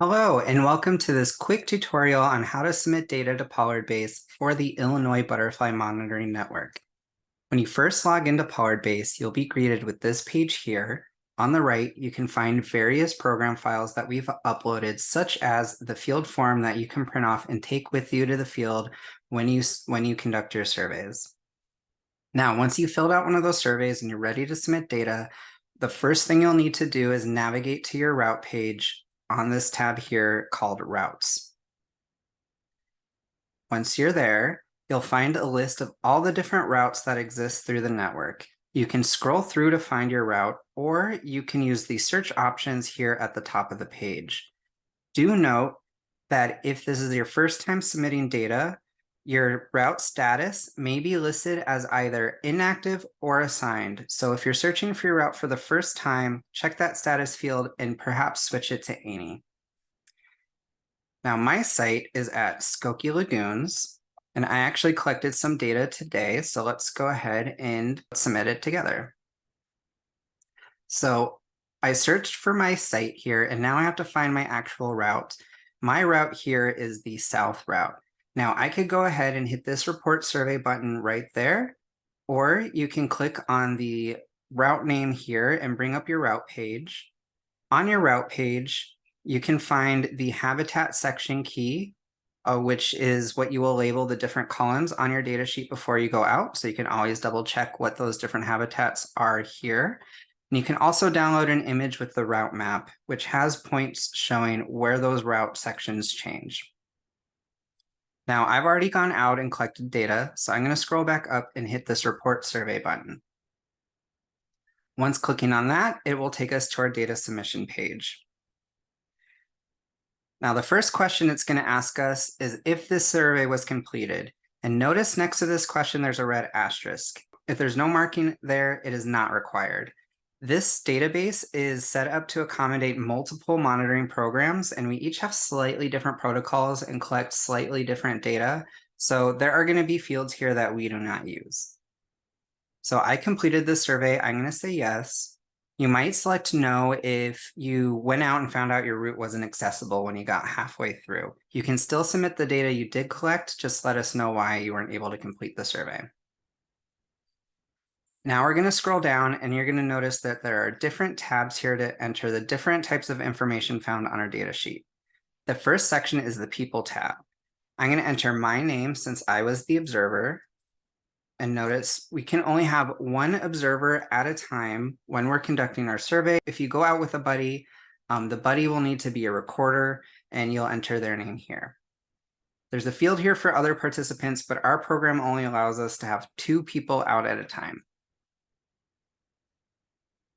Hello, and welcome to this quick tutorial on how to submit data to PollardBase for the Illinois Butterfly Monitoring Network. When you first log into PollardBase, you'll be greeted with this page here. On the right, you can find various program files that we've uploaded, such as the field form that you can print off and take with you to the field when you conduct your surveys. Now, once you've filled out one of those surveys and you're ready to submit data, the first thing you'll need to do is navigate to your route page on this tab here called Routes. Once you're there, you'll find a list of all the different routes that exist through the network. You can scroll through to find your route, or you can use the search options here at the top of the page. Do note that if this is your first time submitting data, your route status may be listed as either inactive or assigned. So if you're searching for your route for the first time, check that status field and perhaps switch it to any. Now my site is at Skokie Lagoons, and I actually collected some data today. So let's go ahead and submit it together. So I searched for my site here, and now I have to find my actual route. My route here is the south route. Now I could go ahead and hit this report survey button right there, or you can click on the route name here and bring up your route page. On your route page, you can find the habitat section key, which is what you will label the different columns on your data sheet before you go out. So you can always double check what those different habitats are here. And you can also download an image with the route map, which has points showing where those route sections change. Now I've already gone out and collected data, so I'm going to scroll back up and hit this report survey button. Once clicking on that, it will take us to our data submission page. Now the first question it's going to ask us is if this survey was completed. And notice next to this question, there's a red asterisk. If there's no marking there, it is not required. This database is set up to accommodate multiple monitoring programs, and we each have slightly different protocols and collect slightly different data. So there are going to be fields here that we do not use. So I completed this survey. I'm going to say yes. You might select no if you went out and found out your route wasn't accessible when you got halfway through. You can still submit the data you did collect, just let us know why you weren't able to complete the survey. Now we're going to scroll down and you're going to notice that there are different tabs here to enter the different types of information found on our data sheet. The first section is the People tab. I'm going to enter my name since I was the observer. And notice we can only have one observer at a time when we're conducting our survey. If you go out with a buddy, the buddy will need to be a recorder and you'll enter their name here. There's a field here for other participants, but our program only allows us to have 2 people out at a time.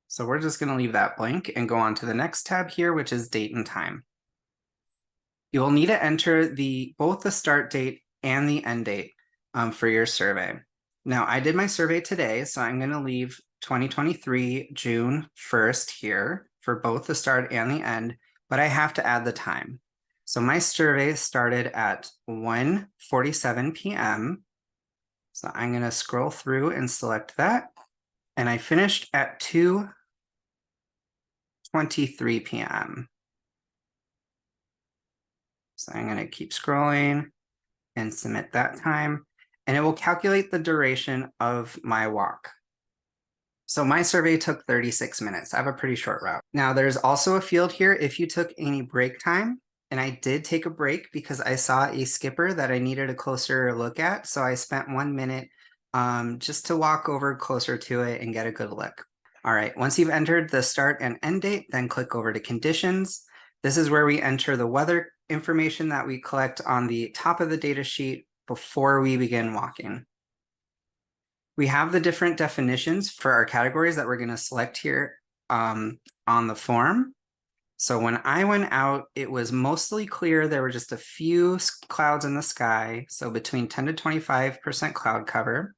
So we're just going to leave that blank and go on to the next tab here, which is date and time. You will need to enter both the start date and the end date for your survey. Now, I did my survey today, so I'm going to leave 2023 June 1st here for both the start and the end, but I have to add the time. So my survey started at 1:47 p.m. So I'm going to scroll through and select that. And I finished at 2:23 p.m. So I'm going to keep scrolling and submit that time, and it will calculate the duration of my walk. So my survey took 36 minutes. I have a pretty short route. Now there's also a field here if you took any break time, and I did take a break because I saw a skipper that I needed a closer look at. So I spent 1 minute just to walk over closer to it and get a good look. All right, once you've entered the start and end date, then click over to conditions. This is where we enter the weather information that we collect on the top of the data sheet before we begin walking. We have the different definitions for our categories that we're going to select here on the form. So when I went out, it was mostly clear. There were just a few clouds in the sky, so between 10 to 25% cloud cover.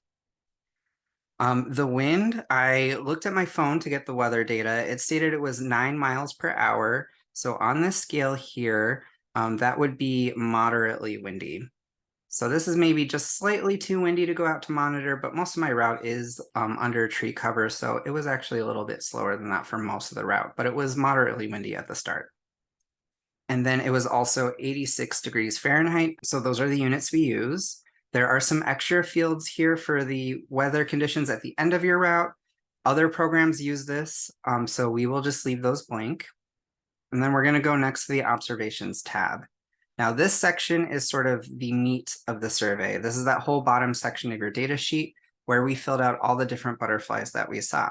The wind, I looked at my phone to get the weather data. It stated it was 9 miles per hour. So on this scale here, that would be moderately windy. So this is maybe just slightly too windy to go out to monitor, but most of my route is under tree cover. So it was actually a little bit slower than that for most of the route, but it was moderately windy at the start. And then it was also 86 degrees Fahrenheit. So those are the units we use. There are some extra fields here for the weather conditions at the end of your route. Other programs use this, so we will just leave those blank. And then we're going to go next to the observations tab. Now this section is sort of the meat of the survey. This is that whole bottom section of your data sheet where we filled out all the different butterflies that we saw.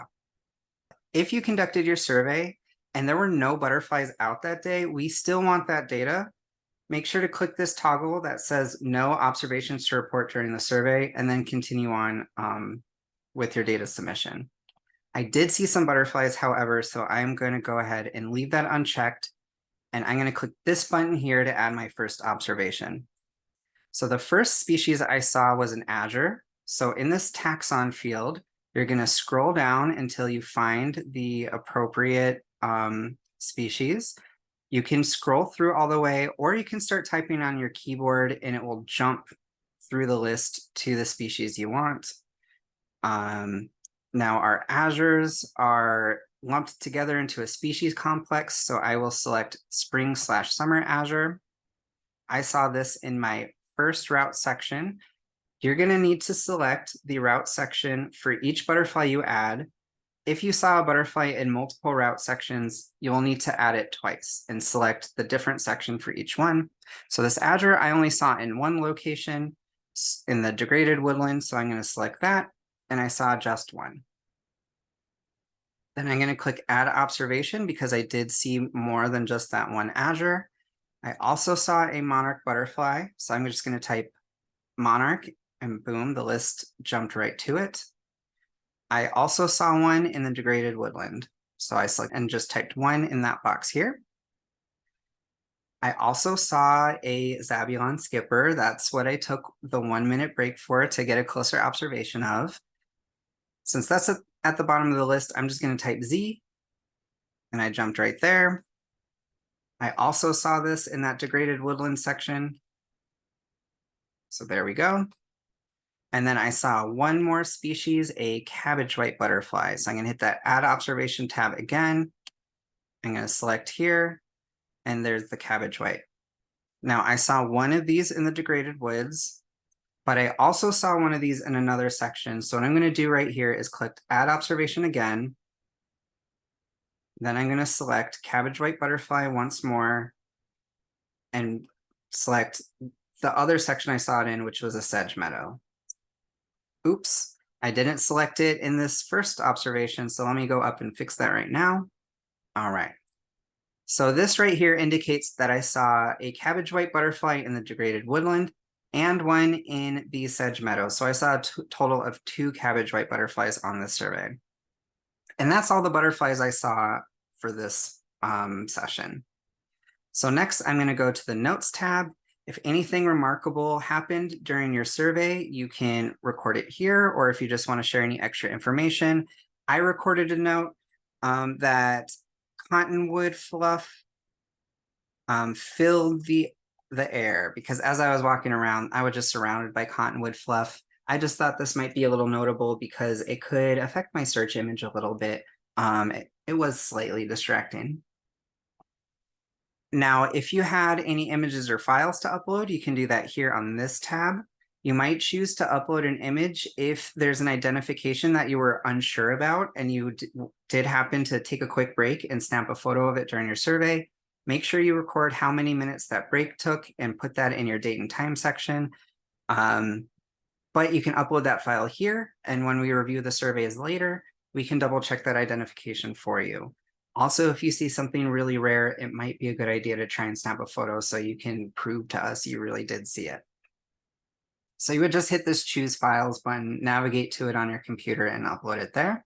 If you conducted your survey and there were no butterflies out that day, we still want that data. Make sure to click this toggle that says no observations to report during the survey, and then continue on with your data submission. I did see some butterflies, however, so I'm going to go ahead and leave that unchecked. And I'm going to click this button here to add my first observation. So the first species I saw was an azure. So in this taxon field, you're going to scroll down until you find the appropriate species. You can scroll through all the way, or you can start typing on your keyboard and it will jump through the list to the species you want. Now our azures are lumped together into a species complex, so I will select spring/summer azure. I saw this in my first route section. You're going to need to select the route section for each butterfly you add. If you saw a butterfly in multiple route sections, you'll need to add it twice and select the different section for each one. So this azure I only saw in one location in the degraded woodland, so I'm going to select that, and I saw just one. Then I'm going to click add observation because I did see more than just that one azure. I also saw a monarch butterfly, so I'm just going to type monarch, and boom, the list jumped right to it. I also saw one in the degraded woodland, so I selected and just typed one in that box here. I also saw a Zabulon skipper. That's what I took the 1 minute break for to get a closer observation of. Since that's at the bottom of the list, I'm just going to type Z, and I jumped right there. I also saw this in that degraded woodland section. So there we go. And then I saw one more species, a cabbage white butterfly. So I'm going to hit that add observation tab again. I'm going to select here, and there's the cabbage white. Now I saw one of these in the degraded woods, but I also saw one of these in another section. So what I'm going to do right here is click add observation again. Then I'm going to select cabbage white butterfly once more and select the other section I saw it in, which was a sedge meadow. Oops, I didn't select it in this first observation, so let me go up and fix that right now. All right. So this right here indicates that I saw a cabbage white butterfly in the degraded woodland and one in the sedge meadow. So I saw a total of 2 cabbage white butterflies on this survey. And that's all the butterflies I saw for this session. So next, I'm going to go to the Notes tab. If anything remarkable happened during your survey, you can record it here, or if you just want to share any extra information. I recorded a note that cottonwood fluff filled the air, because as I was walking around, I was just surrounded by cottonwood fluff. I just thought this might be a little notable because it could affect my search image a little bit. It was slightly distracting. Now, if you had any images or files to upload, you can do that here on this tab. You might choose to upload an image if there's an identification that you were unsure about and you did happen to take a quick break and snap a photo of it during your survey. Make sure you record how many minutes that break took and put that in your date and time section. But you can upload that file here, and when we review the surveys later, we can double check that identification for you. Also, if you see something really rare, it might be a good idea to try and snap a photo so you can prove to us you really did see it. So you would just hit this choose files button, navigate to it on your computer, and upload it there.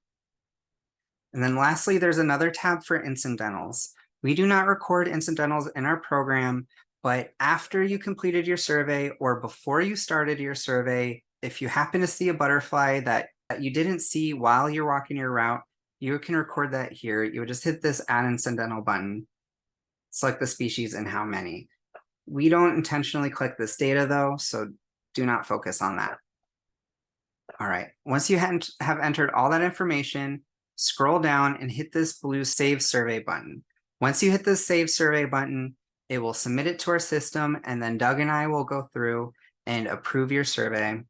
And then lastly, there's another tab for incidentals. We do not record incidentals in our program, but after you completed your survey or before you started your survey, if you happen to see a butterfly that you didn't see while you're walking your route, you can record that here. You would just hit this add incidental button, select the species and how many. We don't intentionally collect this data though, so do not focus on that. All right, once you have entered all that information, scroll down and hit this blue Save Survey button. Once you hit this Save Survey button, It will submit it to our system, and then Doug and I will go through and approve your survey,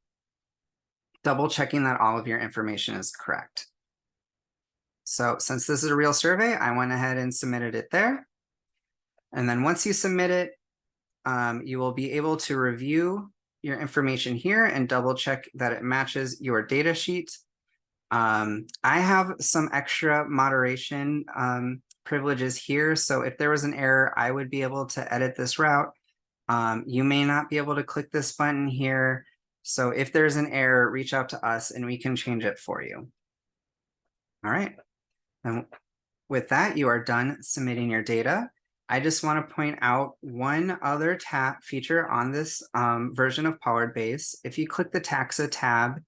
double checking that all of your information is correct. So since this is a real survey, I went ahead and submitted it there. And then once you submit it, you will be able to review your information here and double check that it matches your data sheet. I have some extra moderation privileges here. So if there was an error, I would be able to edit this route. You may not be able to click this button here. So if there's an error, reach out to us and we can change it for you. All right. And with that, you are done submitting your data. I just want to point out one other feature on this version of PollardBase. If you click the Taxa tab,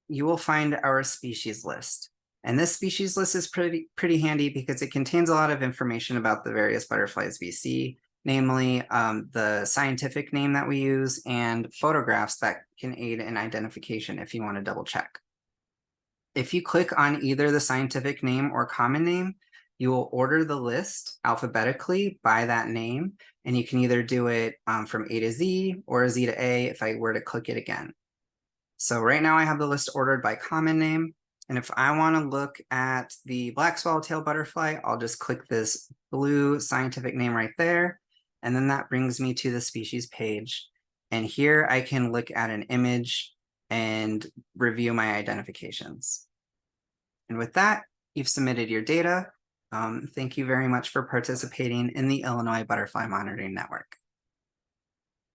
you will find our species list. And this species list is pretty handy because it contains a lot of information about the various butterflies we see, namely the scientific name that we use and photographs that can aid in identification if you want to double check. If you click on either the scientific name or common name, you will order the list alphabetically by that name, and you can either do it from A to Z or Z to A if I were to click it again. So right now I have the list ordered by common name, and if I want to look at the black swallowtail butterfly, I'll just click this blue scientific name right there, and then that brings me to the species page. And here I can look at an image and review my identifications. And with that, you've submitted your data. Thank you very much for participating in the Illinois Butterfly Monitoring Network.